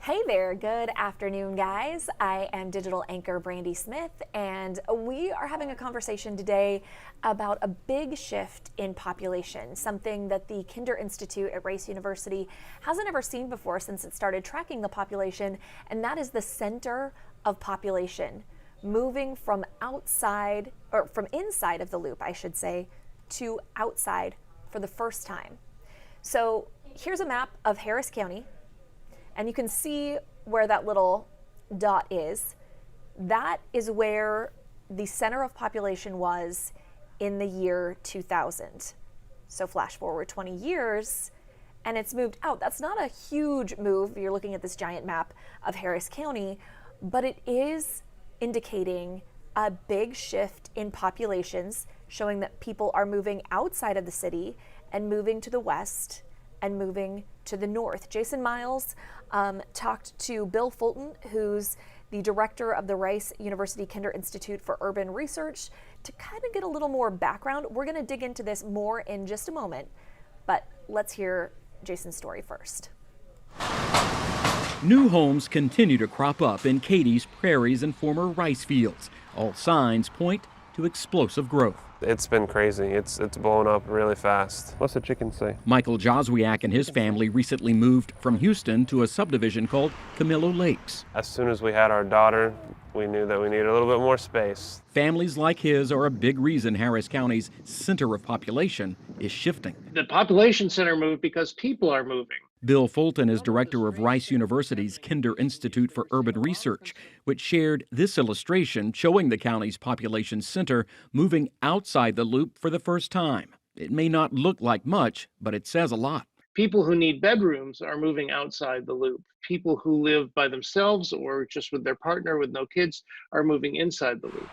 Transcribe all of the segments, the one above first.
Hey there, good afternoon, guys. I am digital anchor Brandi Smith, and we are having a conversation today about a big shift in population, something that the Kinder Institute at Rice University hasn't ever seen before since it started tracking the population, and that is the center of population, moving from outside, or from inside of the loop, I should say, to outside for the first time. So here's a map of Harris County. And you can see where that little dot is. That is where the center of population was in the year 2000. So flash forward 20 years and it's moved out. That's not a huge move. You're looking at this giant map of Harris County, but it is indicating a big shift in populations, showing that people are moving outside of the city and moving to the west and moving to the north. Jason Miles talked to Bill Fulton, who's the director of the Rice University Kinder Institute for Urban Research, to kind of get a little more background. We're going to dig into this more in just a moment, but let's hear Jason's story first. New homes continue to crop up in Katie's prairies and former rice fields. All signs point to explosive growth. It's been crazy. It's blown up really fast. What's the chicken say? Michael Joswiak and his family recently moved from Houston to a subdivision called Camillo Lakes. As soon as we had our daughter, we knew that we needed a little bit more space. Families like his are a big reason Harris County's center of population is shifting. The population center moved because people are moving. Bill Fulton is director of Rice University's Kinder Institute for Urban Research, which shared this illustration showing the county's population center moving outside the loop for the first time. It may not look like much, but it says a lot. People who need bedrooms are moving outside the loop. People who live by themselves or just with their partner with no kids are moving inside the loop.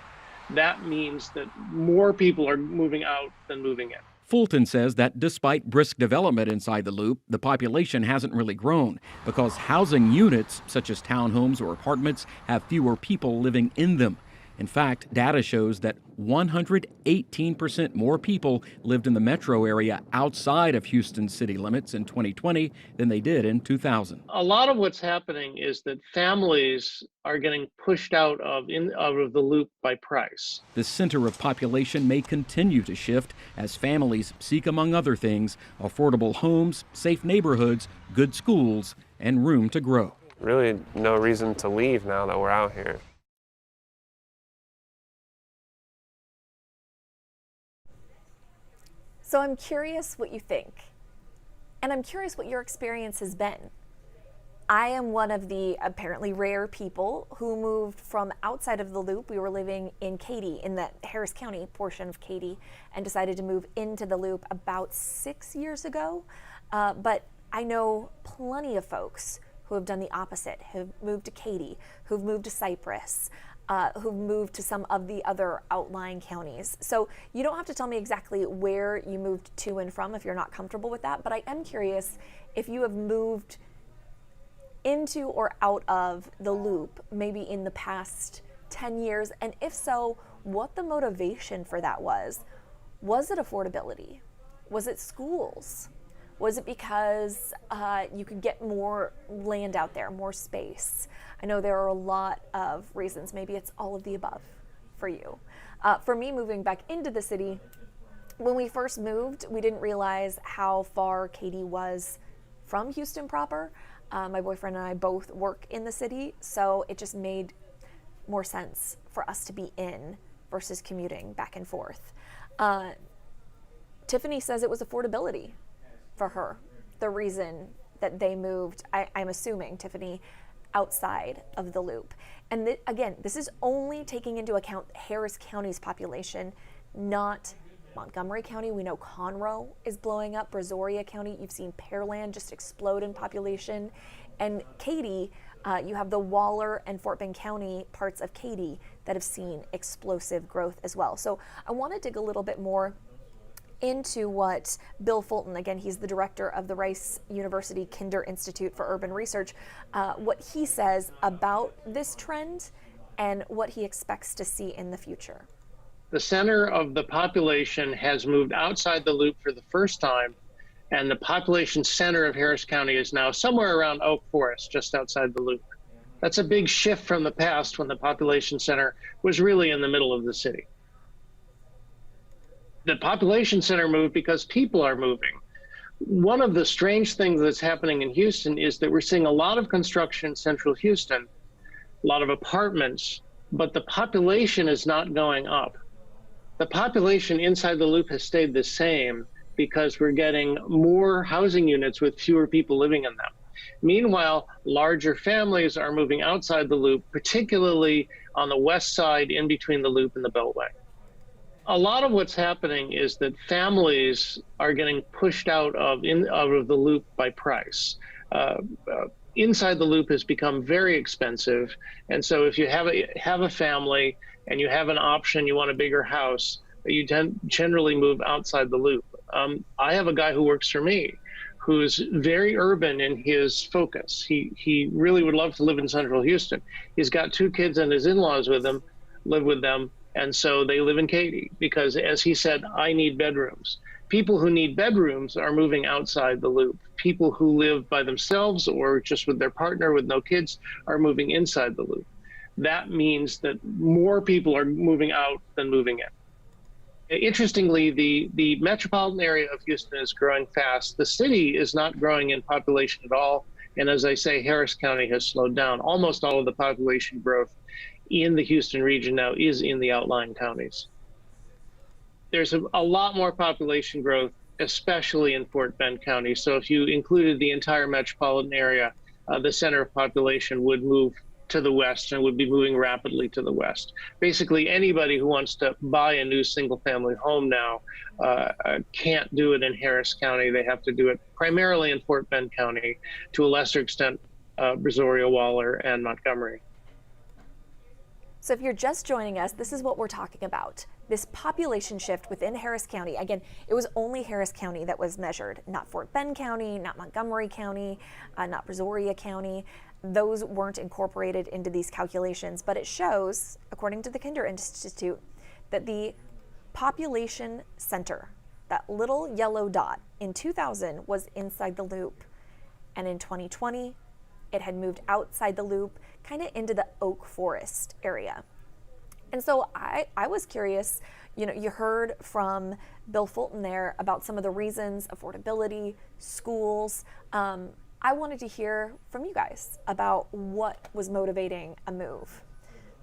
That means that more people are moving out than moving in. Fulton says that despite brisk development inside the loop, the population hasn't really grown because housing units, such as townhomes or apartments, have fewer people living in them. In fact, data shows that 118% more people lived in the metro area outside of Houston's city limits in 2020 than they did in 2000. A lot of what's happening is that families are getting pushed out of the loop by price. The center of population may continue to shift as families seek, among other things, affordable homes, safe neighborhoods, good schools, and room to grow. Really no reason to leave now that we're out here. So I'm curious what you think, and I'm curious what your experience has been. I am one of the apparently rare people who moved from outside of the loop. We were living in Katy, in the Harris County portion of Katy, and decided to move into the loop about 6 years ago. But I know plenty of folks who have done the opposite, who've moved to Katy, who've moved to Cypress, who've moved to some of the other outlying counties. So you don't have to tell me exactly where you moved to and from if you're not comfortable with that, but I am curious if you have moved into or out of the loop maybe in the past 10 years, and if so, what the motivation for that was. Was it affordability? Was it schools? Was it because you could get more land out there, more space? I know there are a lot of reasons. Maybe it's all of the above for you. For me, moving back into the city, when we first moved, we didn't realize how far Katy was from Houston proper. My boyfriend and I both work in the city, so it just made more sense for us to be in versus commuting back and forth. Tiffany says it was affordability for her, the reason that they moved, I'm assuming, Tiffany, outside of the loop. And again, this is only taking into account Harris County's population, not Montgomery County. We know Conroe is blowing up, Brazoria County, you've seen Pearland just explode in population. And Katy, you have the Waller and Fort Bend County parts of Katy that have seen explosive growth as well. So I want to dig a little bit more into what Bill Fulton, again, he's the director of the Rice University Kinder Institute for Urban Research, what he says about this trend and what he expects to see in the future. The center of the population has moved outside the loop for the first time And the population center of Harris County is now somewhere around Oak Forest, just outside the Loop. That's a big shift from the past when the population center was really in the middle of the city. The population center moved because people are moving. One of the strange things that's happening in Houston is that we're seeing a lot of construction in central Houston, a lot of apartments, but the population is not going up. The population inside the Loop has stayed the same because we're getting more housing units with fewer people living in them. Meanwhile, larger families are moving outside the Loop, particularly on the west side in between the Loop and the Beltway. A lot of what's happening is that families are getting pushed out of the Loop by price. Inside the Loop has become very expensive, and so if you have a family and you have an option, you want a bigger house, you generally move outside the Loop. I have a guy who works for me who's very urban in his focus. He really would love to live in central Houston. He's got 2 kids and his in-laws live with them. And so they live in Katy because, as he said, I need bedrooms. People who need bedrooms are moving outside the Loop. People who live by themselves or just with their partner with no kids are moving inside the Loop. That means that more people are moving out than moving in. Interestingly, the metropolitan area of Houston is growing fast. The city is not growing in population at all. And as I say, Harris County has slowed down. Almost all of the population growth in the Houston region now is in the outlying counties. There's a lot more population growth, especially in Fort Bend County. So if you included the entire metropolitan area, the center of population would move to the west and would be moving rapidly to the west. Basically, anybody who wants to buy a new single-family home now can't do it in Harris County. They have to do it primarily in Fort Bend County, to a lesser extent, Brazoria, Waller, and Montgomery. So if you're just joining us, this is what we're talking about. This population shift within Harris County. Again, it was only Harris County that was measured, not Fort Bend County, not Montgomery County, not Brazoria County. Those weren't incorporated into these calculations, but it shows, according to the Kinder Institute, that the population center, that little yellow dot, in 2000 was inside the Loop. And in 2020, it had moved outside the Loop, kind of into the Oak Forest area. And so I was curious, you heard from Bill Fulton there about some of the reasons, affordability, schools. I wanted to hear from you guys about what was motivating a move.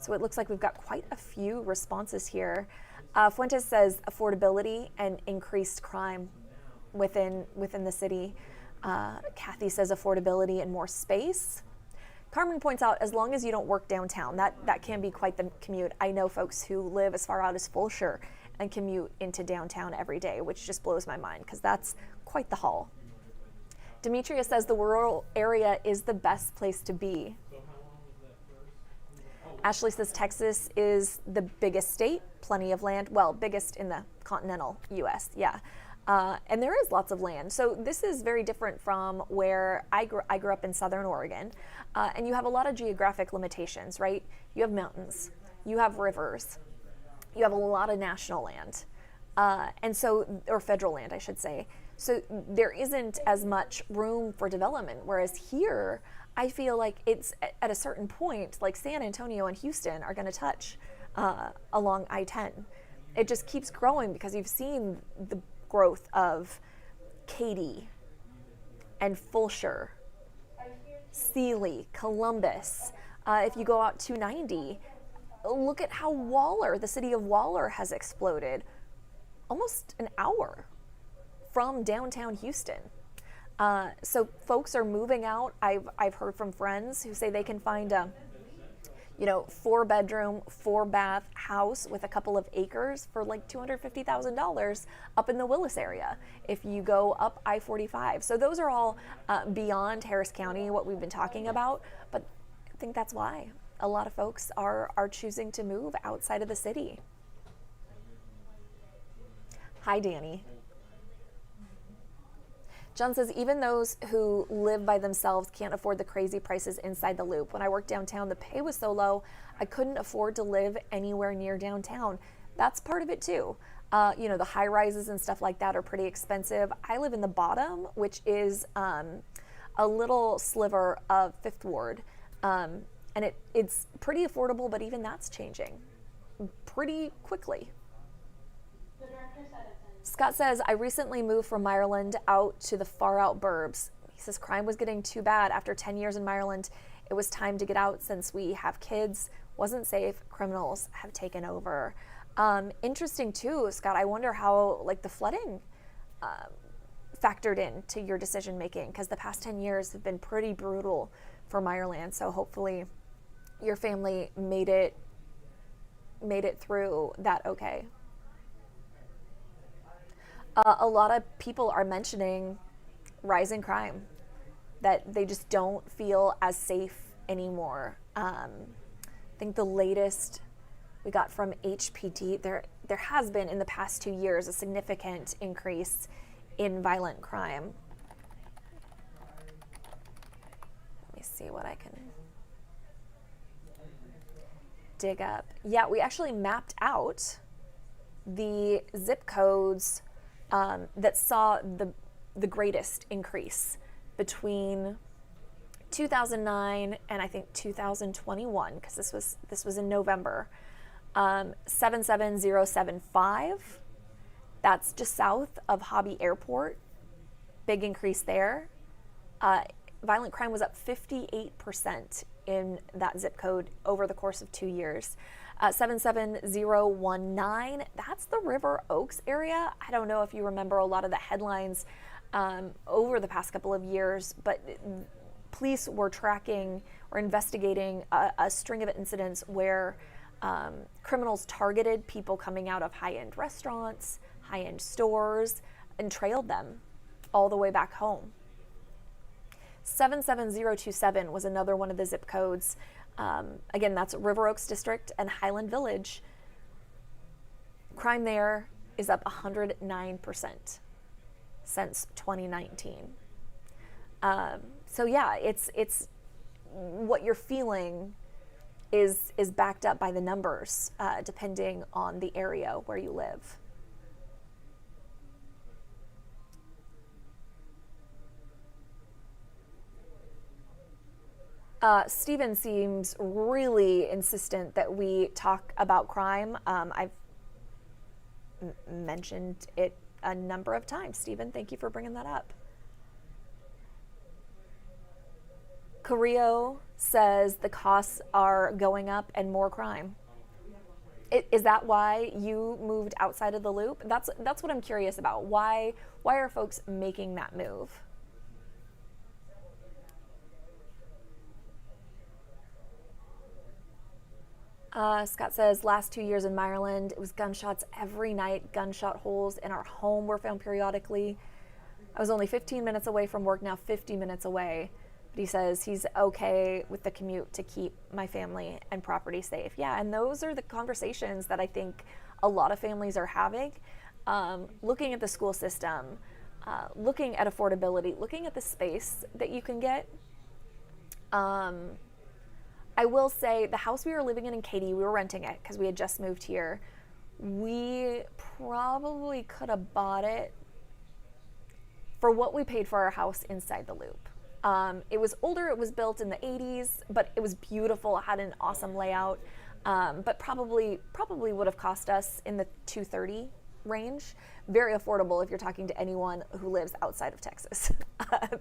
So it looks like we've got quite a few responses here. Fuentes says affordability and increased crime within the city. Kathy says affordability and more space. Carmen points out, as long as you don't work downtown, that can be quite the commute. I know folks who live as far out as Fulshire and commute into downtown every day, which just blows my mind because that's quite the haul. Demetria says the rural area is the best place to be. Ashley says Texas is the biggest state, plenty of land. Well, biggest in the continental U.S., yeah. And there is lots of land. So this is very different from where I grew up in Southern Oregon. And you have a lot of geographic limitations, right? You have mountains, you have rivers, you have a lot of national land, or federal land, I should say. So there isn't as much room for development. Whereas here, I feel like it's at a certain point, like San Antonio and Houston are going to touch along I-10. It just keeps growing because you've seen the growth of Katy and Fulshire, Sealy, Columbus. If you go out 290, look at how Waller, the city of Waller, has exploded. Almost an hour from downtown Houston. So folks are moving out. I've heard from friends who say they can find a 4-bedroom, 4-bath house with a couple of acres for like $250,000 up in the Willis area if you go up I-45. So those are all beyond Harris County, what we've been talking about, but I think that's why a lot of folks are choosing to move outside of the city. Hi, Danny. John says, even those who live by themselves can't afford the crazy prices inside the Loop. When I worked downtown, the pay was so low, I couldn't afford to live anywhere near downtown. That's part of it too. You know, the high rises and stuff like that are pretty expensive. I live in the bottom, which is a little sliver of Fifth Ward. And it's pretty affordable, but even that's changing pretty quickly. Scott says, I recently moved from Ireland out to the far out burbs. He says crime was getting too bad. After 10 years in Ireland, it was time to get out since we have kids. Wasn't safe. Criminals have taken over. Interesting too, Scott. I wonder how like the flooding factored into your decision making, because the past 10 years have been pretty brutal for Ireland. So hopefully your family made it through that okay. A lot of people are mentioning rising crime, that they just don't feel as safe anymore. I think the latest we got from HPD, there has been in the past 2 years a significant increase in violent crime. Let me see what I can dig up. Yeah, we actually mapped out the zip codes that saw the greatest increase between 2009 and I think 2021, because this was in November. 77075, that's just south of Hobby Airport. Big increase there. Violent crime was up 58% in that zip code over the course of 2 years. 77019, that's the River Oaks area. I don't know if you remember a lot of the headlines over the past couple of years, but police were tracking or investigating a string of incidents where criminals targeted people coming out of high-end restaurants, high-end stores, and trailed them all the way back home. 77027 was another one of the zip codes. Again, that's River Oaks District and Highland Village. Crime there is up 109% since 2019. So yeah, it's what you're feeling is backed up by the numbers, depending on the area where you live. Stephen seems really insistent that we talk about crime. I've mentioned it a number of times. Stephen, thank you for bringing that up. KHOU says the costs are going up and more crime. Is that why you moved outside of the loop? That's what I'm curious about. Why are folks making that move? Scott says, last 2 years in Ireland, it was gunshots every night. Gunshot holes in our home were found periodically. I was only 15 minutes away from work, now 50 minutes away. But he says he's okay with the commute to keep my family and property safe. Yeah, and those are the conversations that I think a lot of families are having. Looking at the school system, looking at affordability, looking at the space that you can get. I will say the house we were living in KHOU, we were renting it because we had just moved here. We probably could have bought it for what we paid for our house inside the loop. It was older, it was built in the 80s, but it was beautiful, it had an awesome layout, but probably would have cost us in the $230 range. Very affordable if you're talking to anyone who lives outside of Texas.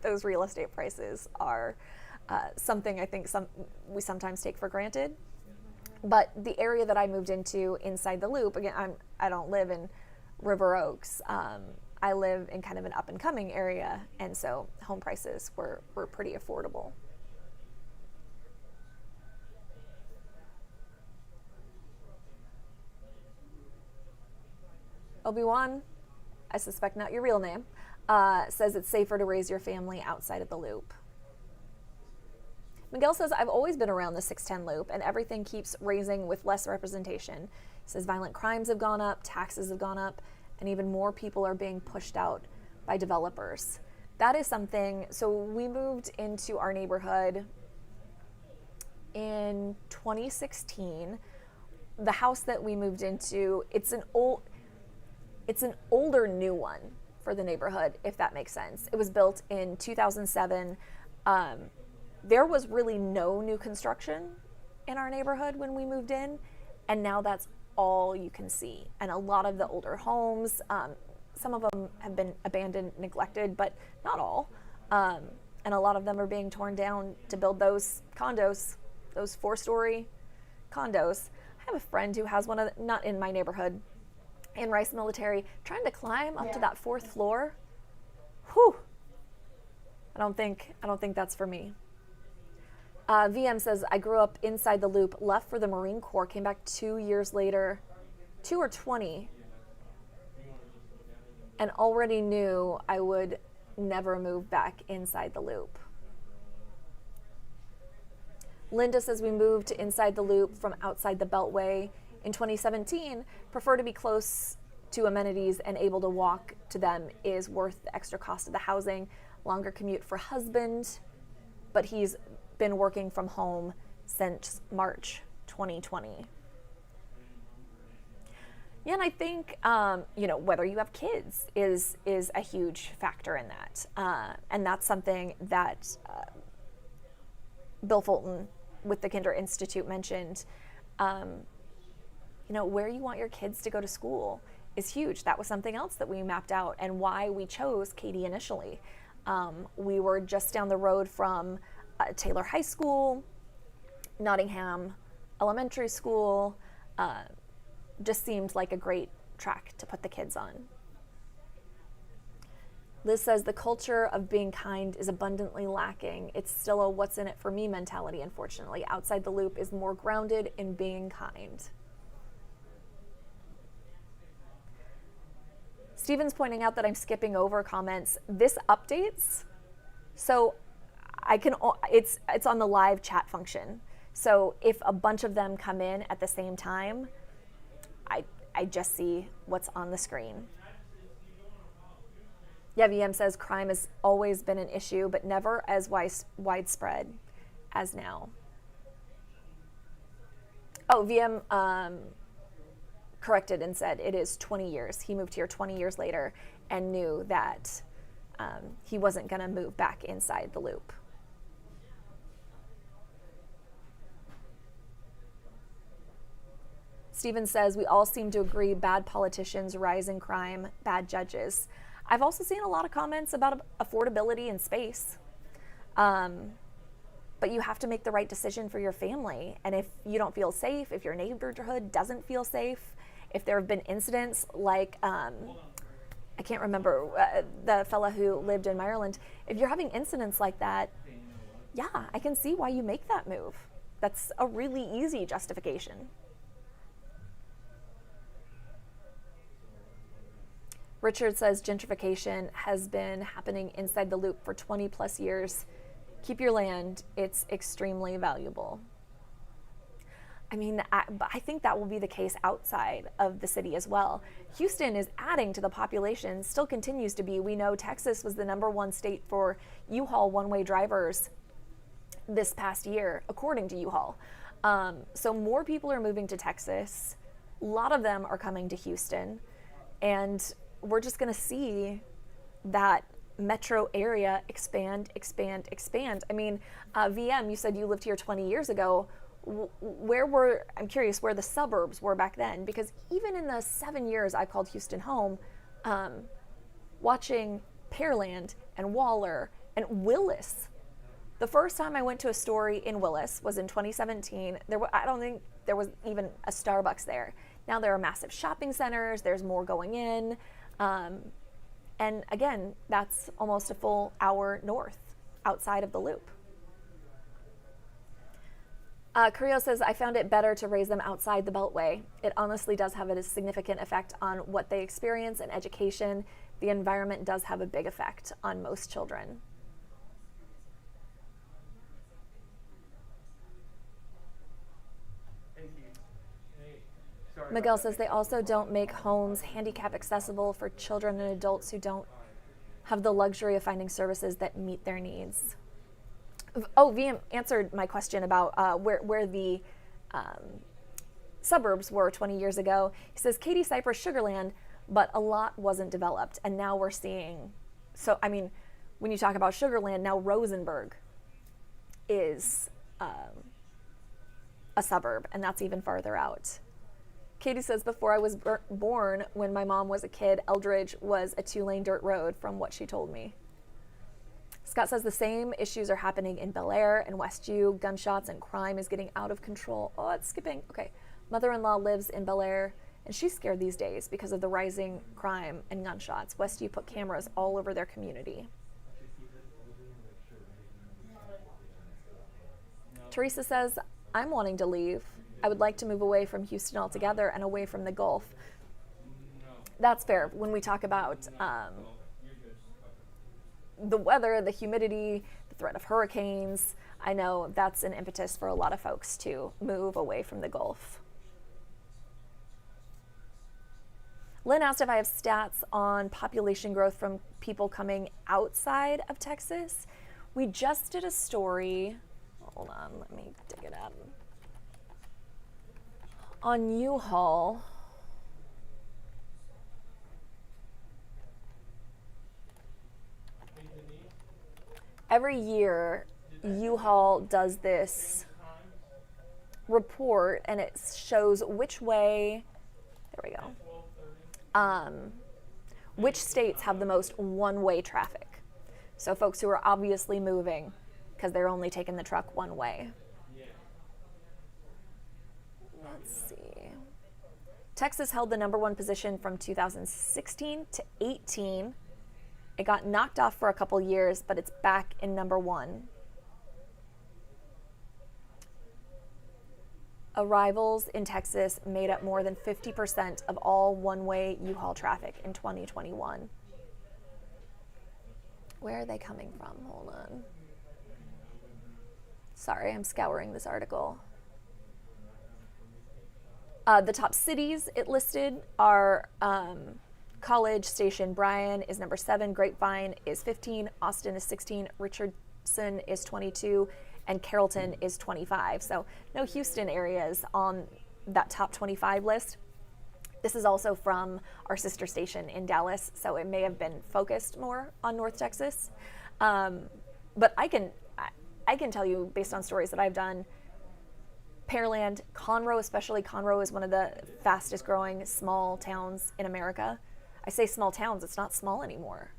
Those real estate prices are something I think we sometimes take for granted. But the area that I moved into inside the loop, again, I don't live in River Oaks. I live in kind of an up and coming area, and so home prices were pretty affordable. Obi-Wan, I suspect not your real name, says it's safer to raise your family outside of the loop. Miguel says, I've always been around the 610 loop and everything keeps raising with less representation. He says violent crimes have gone up, taxes have gone up, and even more people are being pushed out by developers. That is something, so we moved into our neighborhood in 2016. The house that we moved into, It's an older new one for the neighborhood, if that makes sense. It was built in 2007. There was really no new construction in our neighborhood when we moved in, and now that's all you can see. And a lot of the older homes, some of them have been abandoned, neglected, but not all. And a lot of them are being torn down to build those condos, those 4-story condos. I have a friend who has one of the, not in my neighborhood, in Rice Military, trying to climb up to that 4th floor. Whew. I don't think that's for me. VM says, I grew up inside the loop, left for the Marine Corps, came back 2 years later, 2 or 20, and already knew I would never move back inside the loop. Linda says, we moved to inside the loop from outside the Beltway in 2017. Prefer to be close to amenities and able to walk to them is worth the extra cost of the housing. Longer commute for husband, but he's been working from home since March 2020. Yeah, and I think whether you have kids is a huge factor in that, and that's something that Bill Fulton with the Kinder Institute mentioned. Where you want your kids to go to school is huge. That was something else that we mapped out, and why we chose Katy initially. We were just down the road from Taylor High School, Nottingham Elementary School. Just seemed like a great track to put the kids on. Liz says, the culture of being kind is abundantly lacking. It's still a what's in it for me mentality, unfortunately. Outside the loop is more grounded in being kind. Steven's pointing out that I'm skipping over comments. This updates, so it's on the live chat function. So if a bunch of them come in at the same time, I just see what's on the screen. Yeah, VM says crime has always been an issue, but never as widespread as now. Oh, VM corrected and said it is 20 years. He moved here 20 years later and knew that he wasn't going to move back inside the loop. Stephen says, we all seem to agree, bad politicians, rising crime, bad judges. I've also seen a lot of comments about affordability and space. But you have to make the right decision for your family. And if you don't feel safe, if your neighborhood doesn't feel safe, if there have been incidents like, I can't remember, the fella who lived in Maryland, if you're having incidents like that, yeah, I can see why you make that move. That's a really easy justification. Richard says gentrification has been happening inside the loop for 20 plus years. Keep your land, it's extremely valuable. I mean, I think that will be the case outside of the city as well. Houston is adding to the population, still continues to be. We know Texas was the #1 state for U-Haul one-way drivers this past year, according to U-Haul. So more people are moving to Texas. A lot of them are coming to Houston. And we're just going to see that metro area expand. I mean, VM, you said you lived here 20 years ago. I'm curious where the suburbs were back then, because even in the 7 years I called Houston home, watching Pearland and Waller and Willis. The first time I went to a story in Willis was in 2017. I don't think there was even a Starbucks there. Now there are massive shopping centers, there's more going in. And again, that's almost a full hour north outside of the loop. Carrillo says, I found it better to raise them outside the Beltway. It honestly does have a significant effect on what they experience and education. The environment does have a big effect on most children. Miguel says they also don't make homes handicap accessible for children and adults who don't have the luxury of finding services that meet their needs. Oh, VM answered my question about where the suburbs were 20 years ago. He says, Katy, Cypress, Sugarland, but a lot wasn't developed. And now we're seeing, so I mean, when you talk about Sugar Land, now Rosenberg is a suburb, and that's even farther out. Katie says, before I was born, when my mom was a kid, Eldridge was a 2-lane dirt road from what she told me. Scott says the same issues are happening in Bel Air and Westview. Gunshots and crime is getting out of control. Oh, it's skipping. Okay. Mother-in-law lives in Bel Air, and she's scared these days because of the rising crime and gunshots. Westview put cameras all over their community. Teresa says, I'm wanting to leave. I would like to move away from Houston altogether and away from the Gulf. That's fair. When we talk about the weather, the humidity, the threat of hurricanes, I know that's an impetus for a lot of folks to move away from the Gulf. Lynn asked if I have stats on population growth from people coming outside of Texas. We just did a story. Hold on, let me dig it up. On U-Haul. Every year, U-Haul does this report, and it shows which way, there we go, which states have the most one-way traffic. So folks who are obviously moving because they're only taking the truck one way. Let's see. Texas held the #1 position from 2016 to 18. It got knocked off for a couple years, but it's back in #1. Arrivals in Texas made up more than 50% of all one-way U-Haul traffic in 2021. Where are they coming from? Hold on. Sorry, I'm scouring this article. The top cities it listed are College Station. Bryan is #7, Grapevine is 15, Austin is 16, Richardson is 22, and Carrollton is 25. So no Houston areas on that top 25 list. This is also from our sister station in Dallas, so it may have been focused more on North Texas. But I can tell you, based on stories that I've done, Pearland, Conroe especially, Conroe is one of the fastest growing small towns in America. I say small towns, it's not small anymore.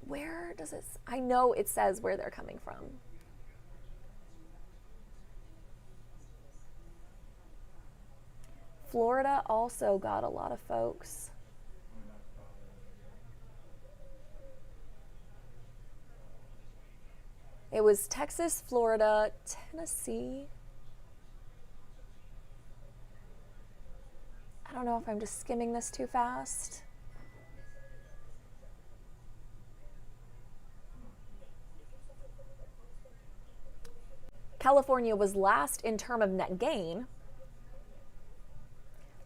Where does it, I know it says where they're coming from. Florida also got a lot of folks. It was Texas, Florida, Tennessee. I don't know if I'm just skimming this too fast. California was last in term of net gain.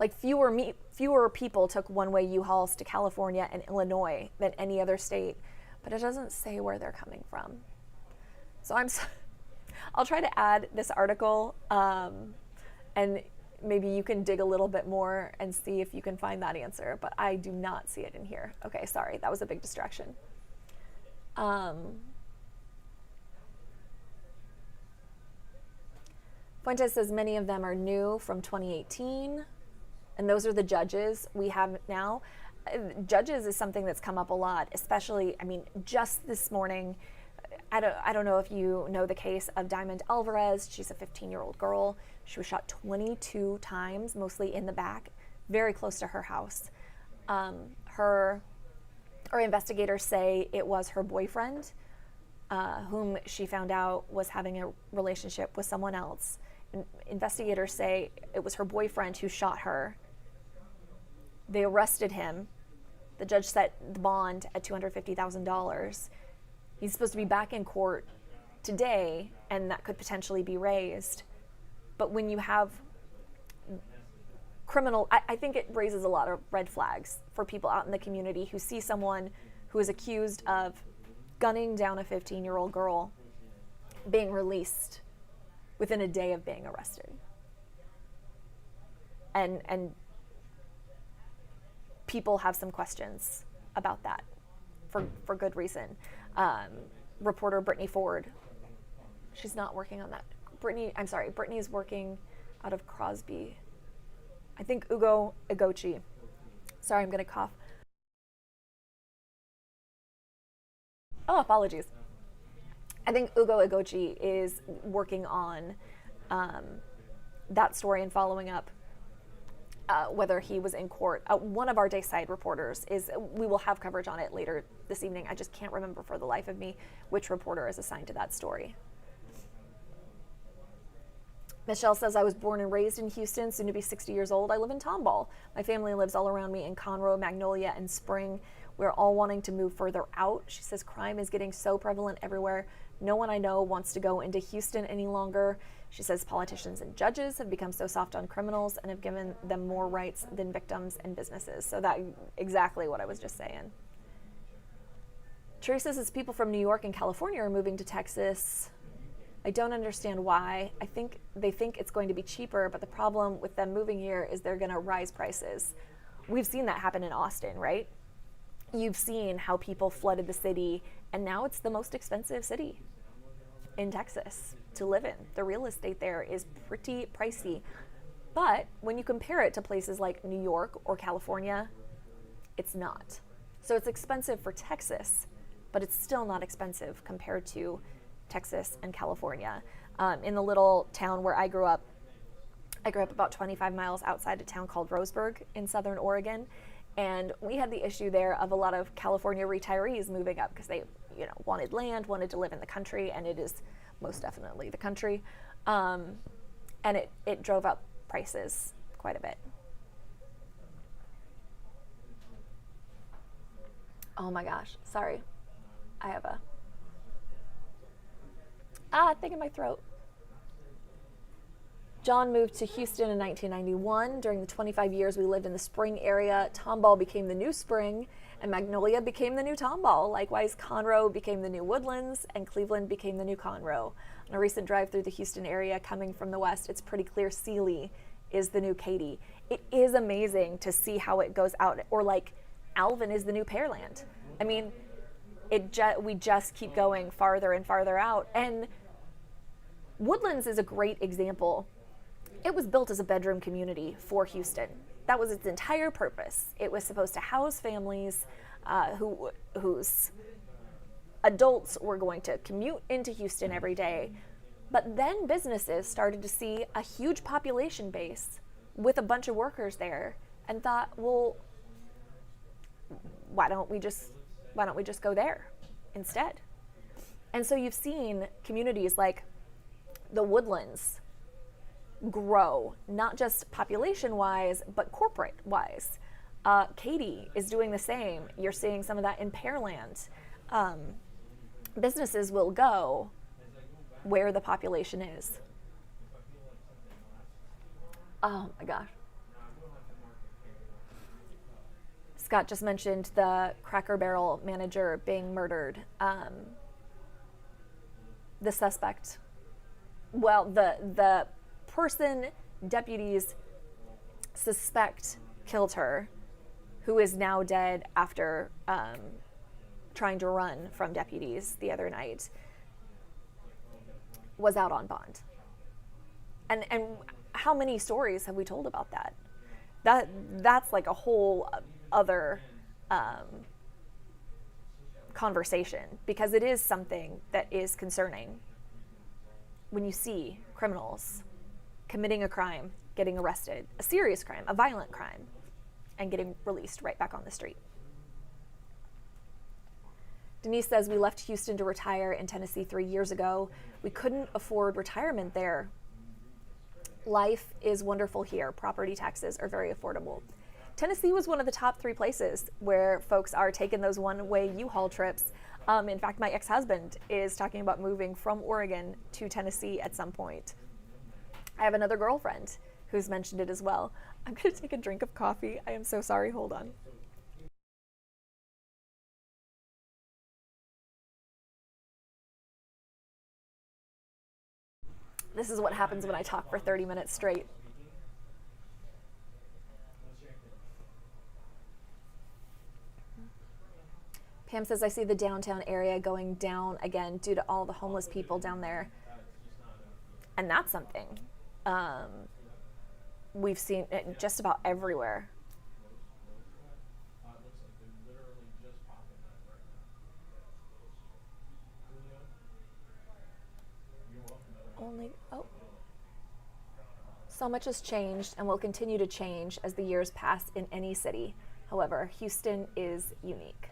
Like fewer people took one-way U-Hauls to California and Illinois than any other state, but it doesn't say where they're coming from. So I'll try to add this article, and maybe you can dig a little bit more and see if you can find that answer, but I do not see it in here. Okay, sorry, that was a big distraction. Fuentes says many of them are new from 2018. And those are the judges we have now. Judges is something that's come up a lot, especially, I mean, just this morning, I don't know if you know the case of Diamond Alvarez. She's a 15-year-old girl. She was shot 22 times, mostly in the back, very close to her house. Her investigators say it was her boyfriend, whom she found out was having a relationship with someone else. Investigators say it was her boyfriend who shot her. They arrested him. The judge set the bond at $250,000. He's supposed to be back in court today, and that could potentially be raised. But when you have criminal, I think it raises a lot of red flags for people out in the community who see someone who is accused of gunning down a 15-year-old girl being released within a day of being arrested. And people have some questions about that for good reason. Reporter Brittany Ford, she's not working on that. Brittany's working out of Crosby. I think Ugo Egochi. Sorry, I'm gonna cough. Oh, apologies. I think Ugo Egochi is working on that story and following up whether he was in court. One of our Dayside reporters we will have coverage on it later this evening. I just can't remember for the life of me which reporter is assigned to that story. Michelle says, I was born and raised in Houston, soon to be 60 years old. I live in Tomball. My family lives all around me in Conroe, Magnolia, and Spring. We're all wanting to move further out. She says, crime is getting so prevalent everywhere. No one I know wants to go into Houston any longer. She says politicians and judges have become so soft on criminals and have given them more rights than victims and businesses. So that exactly what I was just saying. Teresa says people from New York and California are moving to Texas. I don't understand why. I think they think it's going to be cheaper, but the problem with them moving here is they're going to rise prices. We've seen that happen in Austin, right? You've seen how people flooded the city, and now it's the most expensive city in Texas to live in. The real estate there is pretty pricey. But when you compare it to places like New York or California, it's not. So it's expensive for Texas, but it's still not expensive compared to Texas and California. In the little town where I grew up about 25 miles outside a town called Roseburg in Southern Oregon. And we had the issue there of a lot of California retirees moving up because they, wanted land, wanted to live in the country, and it is most definitely the country. And it drove up prices quite a bit. Oh my gosh, sorry. I have a thing in my throat. John moved to Houston in 1991. During the 25 years we lived in the Spring area, Tomball became the new Spring, and Magnolia became the new Tomball. Likewise, Conroe became the new Woodlands, and Cleveland became the new Conroe. On a recent drive through the Houston area coming from the west, it's pretty clear Sealy is the new Katy. It is amazing to see how it goes out, or like Alvin is the new Pearland. I mean, we just keep going farther and farther out. And Woodlands is a great example. It was built as a bedroom community for Houston. That was its entire purpose. It was supposed to house families whose adults were going to commute into Houston every day. But then businesses started to see a huge population base with a bunch of workers there and thought, well, why don't we just go there instead? And so you've seen communities like the Woodlands grow, not just population-wise, but corporate-wise. Katy is doing the same. You're seeing some of that in Pearland. Businesses will go where the population is. Oh my gosh. Scott just mentioned the Cracker Barrel manager being murdered. The suspect, well, the person deputies suspect killed her, who is now dead after trying to run from deputies the other night, was out on bond. And how many stories have we told about that? That's like a whole other conversation, because it is something that is concerning when you see criminals committing a crime, getting arrested, a serious crime, a violent crime, and getting released right back on the street. Denise says, we left Houston to retire in Tennessee 3 years ago. We couldn't afford retirement there. Life is wonderful here. Property taxes are very affordable. Tennessee was one of the top 3 places where folks are taking those one-way U-Haul trips. In fact, my ex-husband is talking about moving from Oregon to Tennessee at some point. I have another girlfriend who's mentioned it as well. I'm going to take a drink of coffee. I am so sorry. Hold on. This is what happens when I talk for 30 minutes straight. Pam says, I see the downtown area going down again due to all the homeless people down there. And that's something we've seen it just about everywhere. So much has changed and will continue to change as the years pass in any city. However, Houston is unique.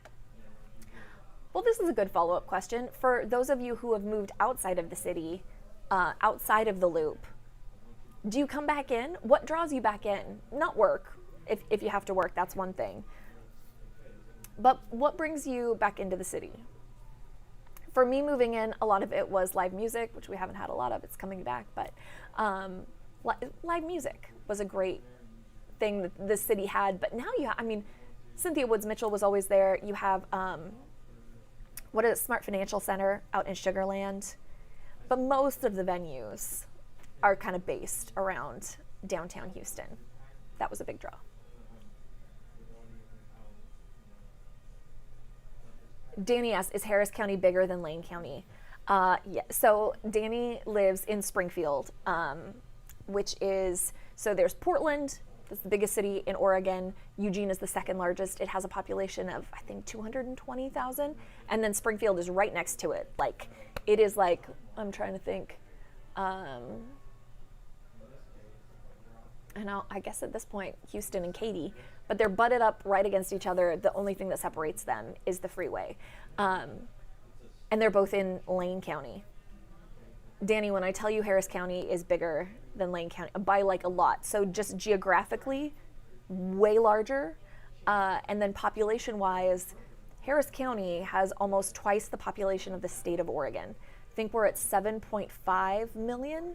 Well, this is a good follow-up question. For those of you who have moved outside of the city, outside of the loop, do you come back in? What draws you back in? Not work. If you have to work, that's one thing. But what brings you back into the city? For me, moving in, a lot of it was live music, which we haven't had a lot of. It's coming back, but live music was a great thing that the city had. But now Cynthia Woods Mitchell was always there. You have Smart Financial Center out in Sugar Land. But most of the venues are kind of based around downtown Houston. That was a big draw. Danny asks, is Harris County bigger than Lane County? Yeah, so Danny lives in Springfield, which is, so there's Portland, that's the biggest city in Oregon. Eugene is the second largest. It has a population of, I think, 220,000. And then Springfield is right next to it. Like, it is like, I'm trying to think. I guess at this point, Houston and Katy, but they're butted up right against each other. The only thing that separates them is the freeway. And they're both in Lane County. Danny, when I tell you Harris County is bigger than Lane County, by like a lot. So just geographically, way larger. And then population-wise, Harris County has almost twice the population of the state of Oregon. I think we're at 7.5 million,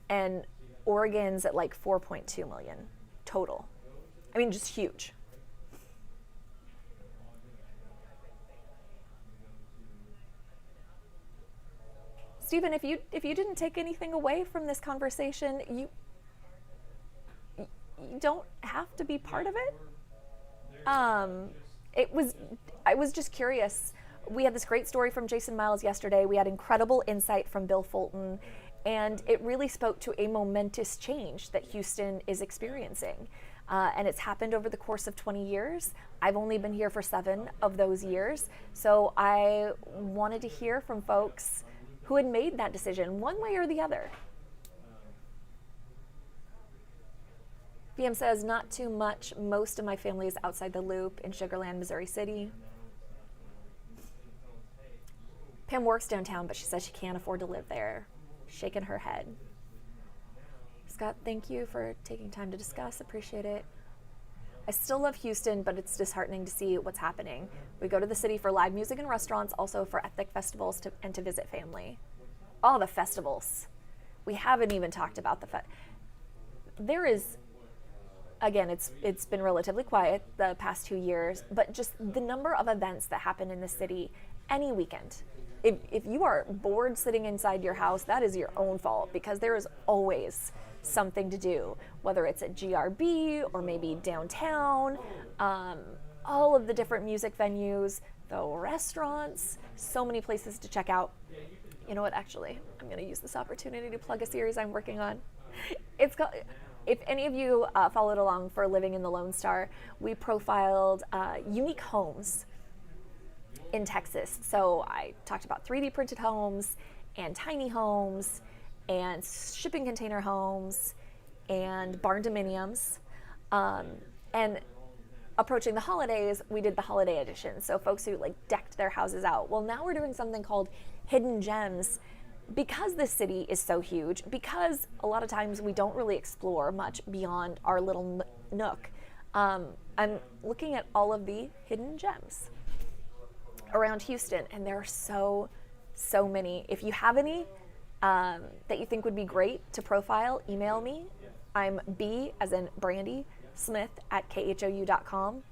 and Oregon's at like 4.2 million total. I mean, just huge. Stephen, if you didn't take anything away from this conversation, you don't have to be part of it. I was just curious. We had this great story from Jason Miles yesterday. We had incredible insight from Bill Fulton, and it really spoke to a momentous change that Houston is experiencing. And it's happened over the course of 20 years. I've only been here for 7 of those years. So I wanted to hear from folks who had made that decision one way or the other. PM says, not too much. Most of my family is outside the loop in Sugar Land, Missouri City. Pam works downtown, but she says she can't afford to live there. Shaking her head. Scott, thank you for taking time to discuss. Appreciate it. I still love Houston, but it's disheartening to see what's happening. We go to the city for live music and restaurants, also for ethnic festivals and to visit family. All the festivals. We haven't even talked about there is, again, it's been relatively quiet the past 2 years, but just the number of events that happen in the city any weekend. If you are bored sitting inside your house, that is your own fault, because there is always something to do, whether it's at GRB or maybe downtown, all of the different music venues, the restaurants, so many places to check out. You know what, actually, I'm going to use this opportunity to plug a series I'm working on. It's called, if any of you followed along for Living in the Lone Star, we profiled unique homes in Texas. So I talked about 3D printed homes and tiny homes and shipping container homes and barn dominiums. And approaching the holidays, we did the holiday edition. So folks who like decked their houses out. Well, now we're doing something called Hidden Gems, because this city is so huge, because a lot of times we don't really explore much beyond our little nook. I'm looking at all of the hidden gems around Houston, and there are so many. If you have any that you think would be great to profile, email me. I'm B as in Brandi Smith at KHOU.com.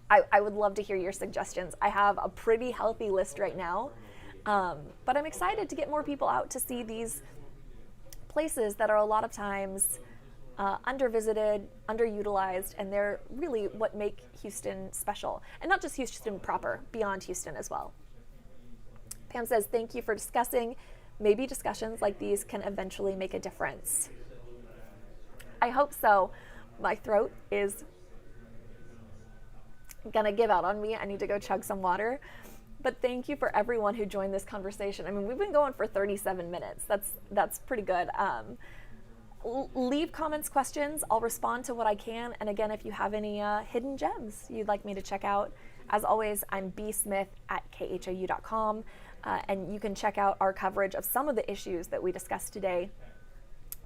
I would love to hear your suggestions. I have a pretty healthy list right now, but I'm excited to get more people out to see these places that are a lot of times undervisited, underutilized, and they're really what make Houston special. And not just Houston proper, beyond Houston as well. Pam says, thank you for discussing. Maybe discussions like these can eventually make a difference. I hope so. My throat is gonna give out on me. I need to go chug some water. But thank you for everyone who joined this conversation. I mean, we've been going for 37 minutes. That's pretty good. Leave comments, questions. I'll respond to what I can. And again, if you have any hidden gems you'd like me to check out, as always, I'm bsmith@khou.com. And you can check out our coverage of some of the issues that we discussed today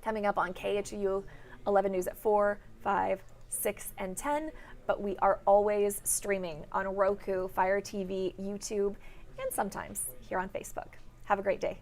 coming up on KHOU 11 News at 4, 5, 6, and 10. But we are always streaming on Roku, Fire TV, YouTube, and sometimes here on Facebook. Have a great day.